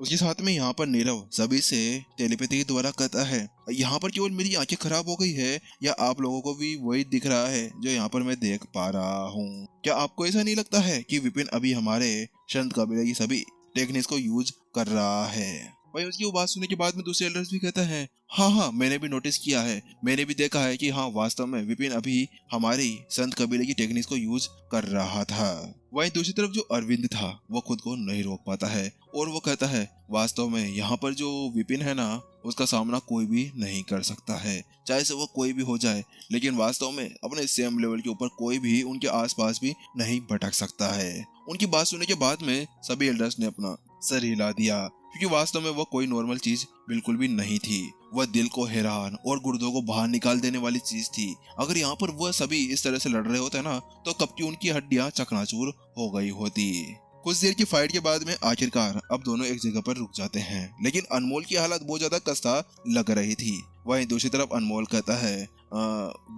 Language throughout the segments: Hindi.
उसके साथ में यहाँ पर नीरव सभी से टेलीपैथी के द्वारा कहता है, यहाँ पर केवल मेरी आंखें खराब हो गई है या आप लोगों को भी वही दिख रहा है जो यहाँ पर मैं देख पा रहा हूँ? क्या आपको ऐसा नहीं लगता है कि विपिन अभी हमारे संत कबीले की सभी टेक्निक्स को यूज कर रहा है? भाई उसकी वो बात सुनने के बाद में दूसरे एल्डर्स भी कहता है, हाँ हाँ मैंने भी नोटिस किया है, मैंने भी देखा है कि हाँ वास्तव में विपिन अभी हमारी संत कबीले की टेक्निक्स को यूज कर रहा था। वहीं दूसरी तरफ जो अरविंद था वो खुद को नहीं रोक पाता है और वो कहता है, वास्तव में यहाँ पर जो विपिन है ना उसका सामना कोई भी नहीं कर सकता है, चाहे से वो कोई भी हो जाए, लेकिन वास्तव में अपने सेम लेवल के ऊपर कोई भी उनके आसपास भी नहीं भटक सकता है। उनकी बात सुनने के बाद में सभी एल्डर्स ने अपना सर हिला दिया, क्योंकि वास्तव में वह कोई नॉर्मल चीज बिल्कुल भी नहीं थी। वह दिल को हैरान और गुर्दों को बाहर निकाल देने वाली चीज थी। अगर यहाँ पर वह सभी इस तरह से लड़ रहे होते ना तो कब की उनकी हड्डियां चकनाचूर हो गई होती। कुछ देर की फाइट के बाद में आखिरकार अब दोनों एक जगह पर रुक जाते हैं, लेकिन अनमोल की हालत बहुत ज्यादा कस्ता लग रही थी। वहीं दूसरी तरफ अनमोल कहता है,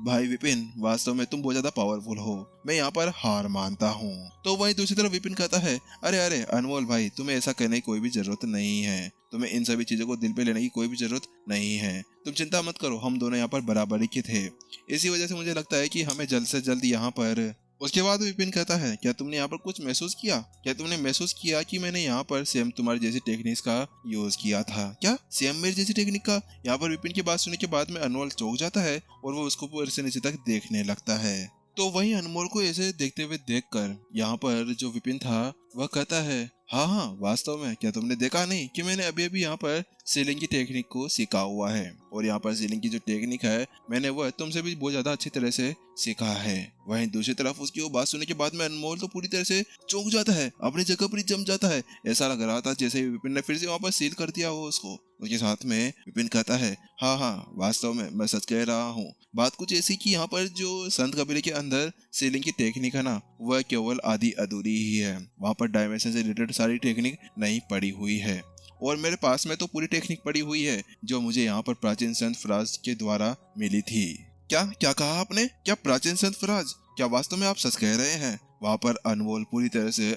भाई विपिन वास्तव में तुम बहुत ज्यादा पावरफुल हो, मैं यहाँ पर हार मानता हूँ। तो वहीं दूसरी तरफ विपिन कहता है, अरे अरे अनमोल भाई तुम्हें ऐसा कहने की कोई भी जरूरत नहीं है, तुम्हें इन सभी चीजों को दिल पे लेने की कोई भी जरूरत नहीं है, तुम चिंता मत करो, हम दोनों यहाँ पर बराबरी के थे, इसी वजह से मुझे लगता है कि हमें जल्द से जल्द यहाँ पर। उसके बाद विपिन कहता है, क्या तुमने यहाँ पर कुछ महसूस किया? क्या तुमने महसूस किया कि मैंने यहाँ पर सेम तुम्हारी जैसी टेक्निक्स का यूज किया था? क्या सेम मेरी जैसी टेक्निक का? यहाँ पर विपिन की बात सुनने के बाद में अनमोल चौंक जाता है और वो उसको ऊपर से नीचे तक देखने लगता है। तो वही अनमोल को ऐसे देखते हुए देखकर यहाँ पर जो विपिन था वह कहता है, हाँ हाँ वास्तव में क्या तुमने देखा नहीं कि मैंने अभी अभी यहाँ पर सीलिंग की टेक्निक को सीखा हुआ है, और यहाँ पर सीलिंग की जो टेक्निक है मैंने वह तुमसे भी बहुत ज्यादा अच्छी तरह से सीखा है। वहीं दूसरी तरफ उसकी वो बात सुनने के बाद में अनमोल तो पूरी तरह से चौंक जाता है, अपनी जगह पर ही जम जाता है। ऐसा लग रहा था जैसे विपिन ने फिर से वहां पर सील कर दिया हो उसको। उसके साथ में विपिन कहता है, हाँ हाँ वास्तव में मैं सच कह रहा हूँ, बात कुछ ऐसी कि यहाँ पर जो संत कबीले के अंदर सीलिंग की टेक्निक है ना वह केवल आधी अधूरी ही है, वहाँ पर डायमेंशन से रिलेटेड सारी टेक्निक नहीं पड़ी हुई है, और मेरे पास में तो पूरी टेक्निक पड़ी हुई है जो मुझे यहाँ पर प्राचीन संत फराज के द्वारा मिली थी। क्या क्या कहा आपने? क्या प्राचीन संत फराज? क्या वास्तव में आप सच कह रहे हैं? वहाँ पर अनमोल पूरी तरह से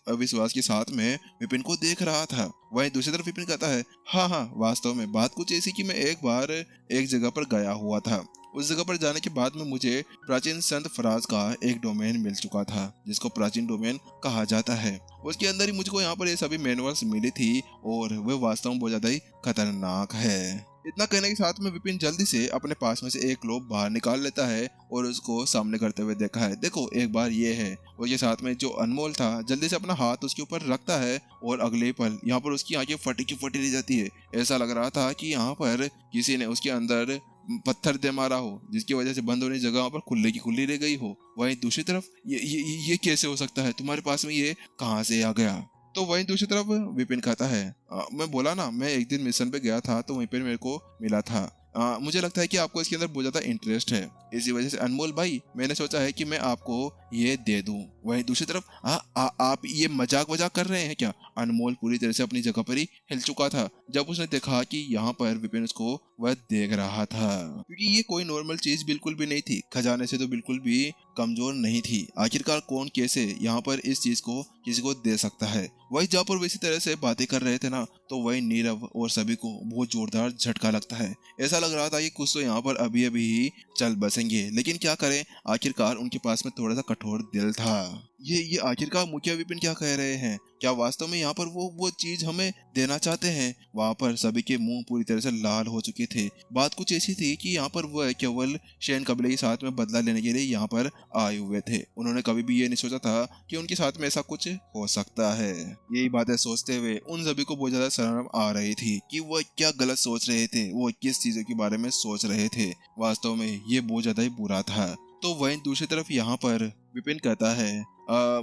अविश्वास के साथ में विपिन को देख रहा था। वहीं दूसरी तरफ विपिन कहता है, हाँ हाँ वास्तव में बात कुछ ऐसी कि मैं एक बार एक जगह पर गया हुआ था, उस जगह पर जाने के बाद में मुझे प्राचीन संत फराज का एक डोमेन मिल चुका था जिसको प्राचीन डोमेन कहा जाता है। उसके अंदर ही मुझको यहाँ पर ये सभी मैनुअल्स मिली थी और वह वास्तव में बहुत ज्यादा ही खतरनाक है। इतना कहने के साथ में विपिन जल्दी से अपने पास में से एक ग्लोब बाहर निकाल लेता है और उसको सामने करते हुए देखा है, देखो एक बार ये है। और ये साथ में जो अनमोल था जल्दी से अपना हाथ उसके ऊपर रखता है और अगले पल यहाँ पर उसकी आंखें फटी की फटी रह जाती है। ऐसा लग रहा था कि यहाँ पर किसी ने उसके अंदर पत्थर दे मारा हो, जिसकी वजह से बंद होने की जगह पर खुले की खुली रह गई हो। वहीं दूसरी तरफ ये कैसे हो सकता है, तुम्हारे पास में ये कहाँ से आ गया? तो वहीं दूसरी तरफ विपिन कहता है, मैं बोला ना मैं एक दिन मिशन पे गया था तो वहीं पर मेरे को मिला था। मुझे लगता है कि आपको इसके अंदर बहुत ज्यादा इंटरेस्ट है, इसी वजह से अनमोल भाई मैंने सोचा है कि मैं आपको ये दे दूं। वहीं दूसरी तरफ आप ये मजाक वजाक कर रहे हैं क्या? अनमोल पूरी तरह से अपनी जगह पर ही हिल चुका था जब उसने देखा कि यहाँ पर विपिन उसको वह देख रहा था, क्योंकि ये कोई नॉर्मल चीज बिल्कुल भी नहीं थी, खजाने से तो बिल्कुल भी कमजोर नहीं थी। आखिरकार कौन कैसे यहाँ पर इस चीज को किसी को दे सकता है? वही जहाँ पर वैसी तरह से बातें कर रहे थे ना तो वही नीरव और सभी को बहुत जोरदार झटका लगता है। ऐसा लग रहा था कि कुछ तो यहाँ पर अभी अभी ही चल बसेंगे, लेकिन क्या करें आखिरकार उनके पास में थोड़ा सा कठोर दिल था। ये आखिरकार मुखिया विपिन क्या कह रहे हैं? क्या वास्तव में यहाँ पर वो चीज हमें देना चाहते हैं? वहाँ पर सभी के मुंह पूरी तरह से लाल हो चुके थे। बात कुछ ऐसी थी कि यहाँ पर वह केवल शैन कबीले के साथ में बदला लेने के लिए यहाँ पर आए हुए थे। उन्होंने कभी भी ये नहीं सोचा था कि उनके साथ में ऐसा कुछ हो सकता है। यही बातें सोचते हुए उन सभी को बहुत ज्यादा शर्म आ रही थी कि वह क्या गलत सोच रहे थे, वो किस चीजों के बारे में सोच रहे थे। वास्तव में ये बहुत ज्यादा ही बुरा था। तो वहीं दूसरी तरफ यहाँ पर विपिन कहता है,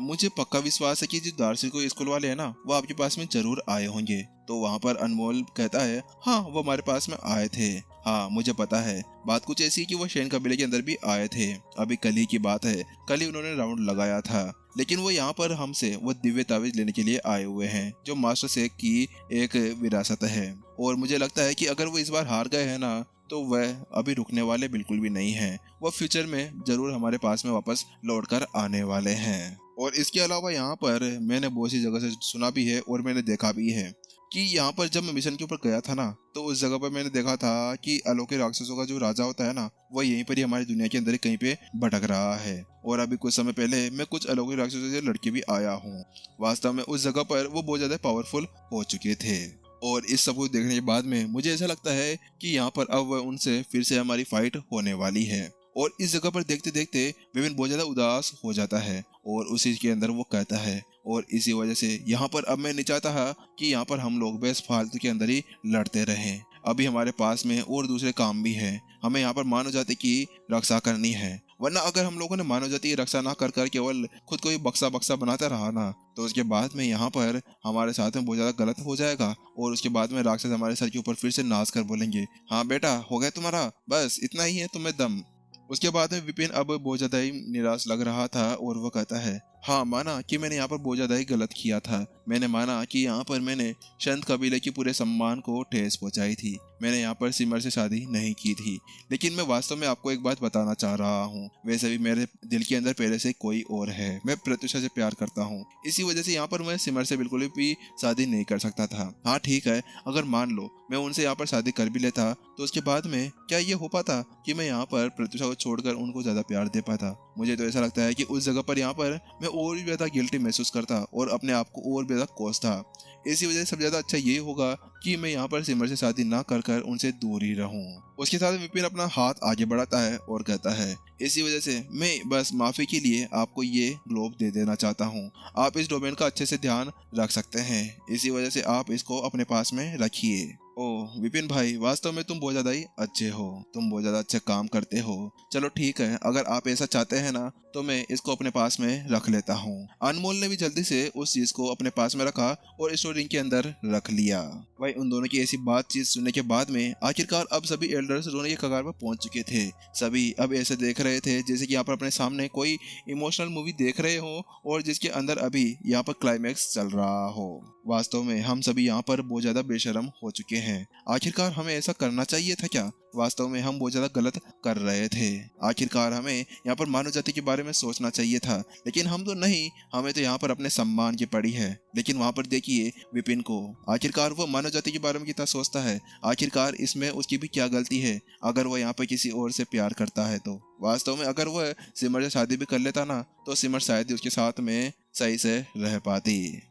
मुझे पक्का विश्वास है कि जो दार्शी को स्कूल वाले हैं ना वो आपके पास में जरूर आए होंगे। तो वहाँ पर अनमोल कहता है, हाँ वो हमारे पास में आए थे, हाँ मुझे पता है। बात कुछ ऐसी कि वो शैन कबीले के अंदर भी आए थे, अभी कल ही की बात है, कल ही उन्होंने राउंड लगाया था, लेकिन वो यहाँ पर हमसे वो दिव्य तावीज लेने के लिए आए हुए हैं जो मास्टर शेख की एक विरासत है। और मुझे लगता है कि अगर वो इस बार हार गए हैं ना तो वह अभी रुकने वाले बिल्कुल भी नहीं हैं, वह फ्यूचर में जरूर हमारे पास में वापस लौट कर आने वाले हैं। और इसके अलावा यहाँ पर मैंने बहुत सी जगह से सुना भी है और मैंने देखा भी है कि यहाँ पर जब मैं मिशन के ऊपर गया था ना, तो उस जगह पर मैंने देखा था कि अलौकिक राक्षसों का जो राजा होता है ना, वो यहीं पर ही हमारी दुनिया के अंदर ही कहीं पे भटक रहा है। और अभी कुछ समय पहले मैं कुछ अलौकिक राक्षसों से लड़के भी आया हूँ। वास्तव में उस जगह पर वो बहुत ज्यादा पावरफुल हो चुके थे। और इस सब कुछ देखने के बाद में मुझे ऐसा लगता है कि यहाँ पर अब उनसे फिर से हमारी फाइट होने वाली है। और इस जगह पर देखते देखते विपिन बहुत ज्यादा उदास हो जाता है और उसी के अंदर वो कहता है, और इसी वजह से यहाँ पर अब मैं नहीं चाहता कि यहाँ पर हम लोग बेस फालतू के अंदर ही लड़ते रहें। अभी हमारे पास में और दूसरे काम भी हैं। हमें यहाँ पर मानव जाति की रक्षा करनी है, वरना अगर हम लोगों ने मानव जाति की रक्षा ना कर केवल खुद को ही बक्सा बक्सा बनाता रहा ना, तो उसके बाद में यहाँ पर हमारे साथ में बहुत ज्यादा गलत हो जाएगा। और उसके बाद में राक्षस हमारे सर के ऊपर फिर से नाच कर बोलेंगे, हाँ बेटा हो गया तुम्हारा, बस इतना ही है तुम्हें दम। उसके बाद में विपिन अब बहुत ज्यादा ही निराश लग रहा था और वो कहता है, हाँ माना कि मैंने यहाँ पर बहुत ज्यादा ही गलत किया था। मैंने माना कि यहाँ पर मैंने संत कबीले के पूरे सम्मान को ठेस पहुंचाई थी। मैंने यहाँ पर सिमर से शादी नहीं की थी। लेकिन मैं वास्तव में आपको एक बात बताना चाह रहा हूँ, वैसे भी मेरे दिल के अंदर पहले से कोई और है। मैं प्रत्युषा से प्यार करता हूँ, इसी वजह से यहाँ पर मैं सिमर से बिल्कुल भी शादी नहीं कर सकता था। हाँ ठीक है, अगर मान लो मैं उनसे यहाँ पर शादी कर भी लेता, तो उसके बाद में क्या ये हो पाता कि मैं यहाँ पर प्रत्युषा को छोड़कर उनको ज्यादा प्यार दे पाता? मुझे तो ऐसा लगता है कि उस जगह पर यहाँ पर मैं और भी ज्यादा गिल्टी महसूस करता और अपने आप को और भी ज्यादा कोसता। इसी वजह से सबसे ज्यादा अच्छा ये होगा कि मैं यहाँ पर सिमर से शादी ना कर उनसे दूर ही रहूं। उसके साथ विपिन अपना हाथ आगे बढ़ाता है और कहता है, इसी वजह से मैं बस माफी के लिए आपको ये ग्लोब दे देना चाहता हूँ। आप इस डोमेन का अच्छे से ध्यान रख सकते हैं, इसी वजह से आप इसको अपने पास में रखिए। ओह विपिन भाई, वास्तव में तुम बहुत ज्यादा ही अच्छे हो, तुम बहुत ज्यादा अच्छे काम करते हो। चलो ठीक है, अगर आप ऐसा चाहते हैं ना, तो मैं इसको अपने पास में रख लेता हूँ। अनमोल ने भी जल्दी से उस चीज को अपने पास में रखा और स्टोर रिंग के अंदर रख लिया। भाई उन दोनों की ऐसी बातचीत सुनने के बाद में आखिरकार अब सभी एल्डर्स रोने के कगार पर पहुंच चुके थे। सभी अब ऐसे देख रहे थे जैसे कि यहाँ पर अपने सामने कोई इमोशनल मूवी देख रहे हो और जिसके अंदर अभी यहाँ पर क्लाइमैक्स चल रहा हो। वास्तव में हम सभी यहाँ पर बहुत ज्यादा बेशरम हो चुके हैं। आखिरकार हमें ऐसा करना चाहिए था क्या? वास्तव में हम बहुत ज्यादा गलत कर रहे थे। आखिरकार हमें यहाँ पर मानव जाति के बारे में सोचना चाहिए था, लेकिन हम तो नहीं, हमें तो यहाँ पर अपने सम्मान की पड़ी है। लेकिन वहाँ पर देखिए विपिन को, आखिरकार वो मानव जाति के बारे में कितना सोचता है। आखिरकार इसमें उसकी भी क्या गलती है अगर वो यहाँ पर किसी और से प्यार करता है? तो वास्तव में अगर वह सिमर से शादी भी कर लेता ना, तो सिमर शायद ही उसके साथ में सही से रह पाती।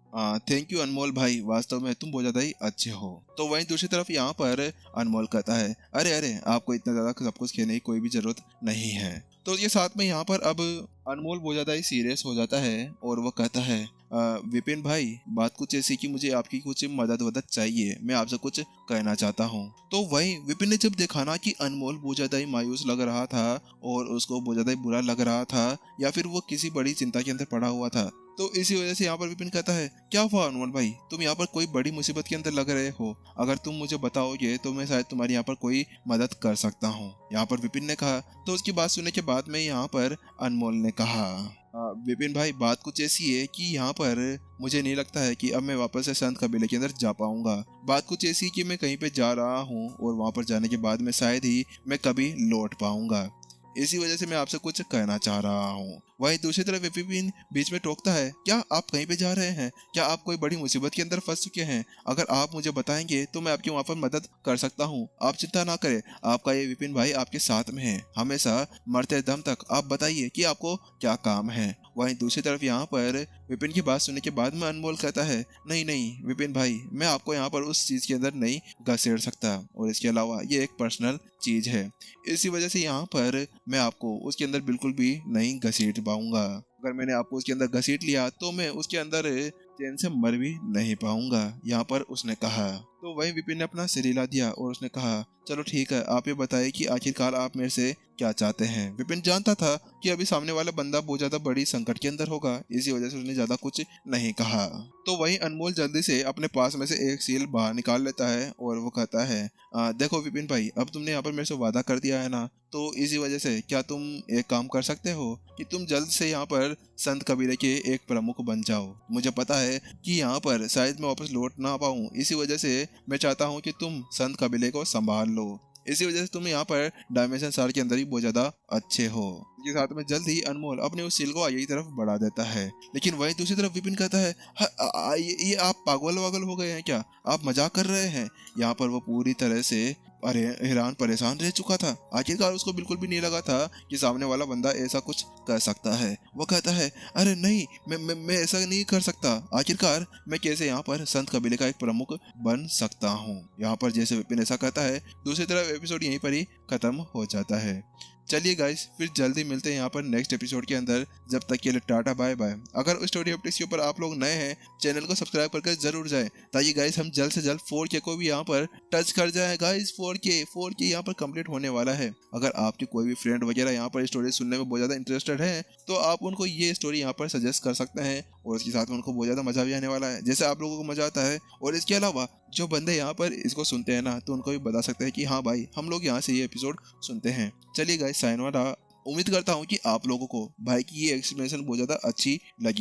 थैंक यू अनमोल भाई, वास्तव में तुम बहुत ज्यादा ही अच्छे हो। तो वहीं दूसरी तरफ यहाँ पर अनमोल कहता है, अरे अरे आपको इतना ज्यादा सब कुछ कहने की कोई भी जरूरत नहीं है। तो ये साथ में यहाँ पर अब अनमोल बहुत ज्यादा ही सीरियस हो जाता है और वो कहता है, विपिन भाई बात कुछ ऐसी कि मुझे आपकी कुछ मदद चाहिए, मैं आपसे कुछ कहना चाहता हूँ। तो वही विपिन ने जब देखा ना कि अनमोल बहुत ज्यादा ही मायूस लग रहा था और उसको बहुत ज्यादा ही बुरा लग रहा था, या फिर वो किसी बड़ी चिंता के अंदर पड़ा हुआ था, तो इसी वजह से यहाँ पर विपिन कहता है, क्या हुआ अनमोल भाई, तुम यहाँ पर कोई बड़ी मुसीबत के अंदर लग रहे हो? अगर तुम मुझे बताओगे तो मैं शायद तुम्हारी यहाँ पर कोई मदद कर सकता हूँ, यहाँ पर विपिन ने कहा। तो उसकी बात सुनने के बाद में यहाँ पर अनमोल ने कहा, विपिन भाई बात कुछ ऐसी है कि यहाँ पर मुझे नहीं लगता है कि अब मैं वापस से संत कबीले के अंदर जा पाऊंगा। बात कुछ ऐसी कि मैं कहीं पे जा रहा हूँ और वहाँ पर जाने के बाद में शायद ही मैं कभी लौट पाऊंगा। इसी वजह से मैं आपसे कुछ कहना चाह रहा हूँ। वहीं दूसरी तरफ विपिन बीच में टोकता है, क्या आप कहीं पे जा रहे हैं? क्या आप कोई बड़ी मुसीबत के अंदर फंस चुके हैं? अगर आप मुझे बताएंगे तो मैं आपकी वहाँ पर मदद कर सकता हूँ। आप चिंता ना करें, आपका ये विपिन भाई आपके साथ में है हमेशा, मरते दम तक। आप बताइए कि आपको क्या काम है। वहीं दूसरी तरफ यहाँ पर विपिन की बात सुनने के बाद में अनमोल कहता है, नहीं नहीं विपिन भाई, मैं आपको यहाँ पर उस चीज के अंदर नहीं घसीट सकता, और इसके अलावा ये एक पर्सनल चीज है, इसी वजह से यहाँ पर मैं आपको उसके अंदर बिल्कुल भी नहीं घसीट पाऊंगा। अगर मैंने आपको उसके अंदर घसीट लिया तो मैं उसके अंदर चैन से मर भी नहीं पाऊंगा, यहाँ पर उसने कहा। तो वही विपिन ने अपना सिर हिला दिया और उसने कहा, चलो ठीक है, आप ये बताइए कि आखिरकार आप मेरे से क्या चाहते हैं। विपिन जानता था कि अभी सामने वाला बंदा बहुत ज्यादा बड़ी संकट के अंदर होगा, इसी वजह से उसने ज्यादा कुछ नहीं कहा। तो वही अनमोल जल्दी से अपने पास में से एक सील बाहर निकाल लेता है और वो कहता है, देखो विपिन भाई, अब तुमने यहाँ पर मेरे से वादा कर दिया है ना, तो इसी वजह से क्या तुम एक काम कर सकते हो कि तुम जल्द से यहाँ पर संत कबीले के एक प्रमुख बन जाओ। मुझे पता है कि यहाँ पर शायद मैं वापस लौट ना पाऊँ, इसी वजह से मैं चाहता हूँ कि तुम संत कबीले को संभाल लो। इसी वजह से तुम यहाँ पर डायमेंशन सार के अंदर ही बहुत ज्यादा अच्छे हो। इसके साथ में जल्द ही अनमोल अपने उस सील को आगे की तरफ बढ़ा देता है, लेकिन वहीं दूसरी तरफ विपिन कहता है ये आप पागल वागल हो गए हैं क्या? आप मजाक कर रहे हैं? यहाँ पर वो पूरी तरह से अरे हैरान परेशान रह चुका था। आखिरकार उसको बिल्कुल भी नहीं लगा था कि सामने वाला बंदा ऐसा कुछ कर सकता है। वो कहता है अरे नहीं, मैं ऐसा नहीं कर सकता। आखिरकार मैं कैसे यहाँ पर संत कबीले का एक प्रमुख बन सकता हूँ। यहाँ पर जैसे विपिन ऐसा कहता है, दूसरी तरफ एपिसोड यहीं पर ही खत्म हो जाता है। चलिए गाइस, फिर जल्दी मिलते हैं यहाँ पर नेक्स्ट एपिसोड के अंदर। जब तक के लिए टाटा बाय बाय। अगर स्टोरी अपडेट्स के ऊपर आप लोग नए हैं, चैनल को सब्सक्राइब करके जरूर जाएं, ताकि गाइस हम जल्द से जल्द 4K को भी यहाँ पर टच कर जाए। गाइस 4K यहाँ पर कंप्लीट होने वाला है। अगर आपके कोई भी फ्रेंड वगैरह यहाँ पर स्टोरी सुनने में बहुत ज्यादा इंटरेस्टेड है, तो आप उनको ये स्टोरी यहाँ पर सजेस्ट कर सकते हैं, और इसके साथ में उनको बहुत ज्यादा मजा भी आने वाला है, जैसे आप लोगों को मजा आता है। और इसके अलावा जो बंदे यहाँ पर इसको सुनते हैं ना, तो उनको भी बता सकते हैं कि हाँ भाई, हम लोग यहाँ से ये एपिसोड सुनते हैं। चलिए गाइस, साइन वाला। उम्मीद करता हूँ कि आप लोगों को भाई की ये एक्सप्लेनेशन बहुत ज्यादा अच्छी लगी।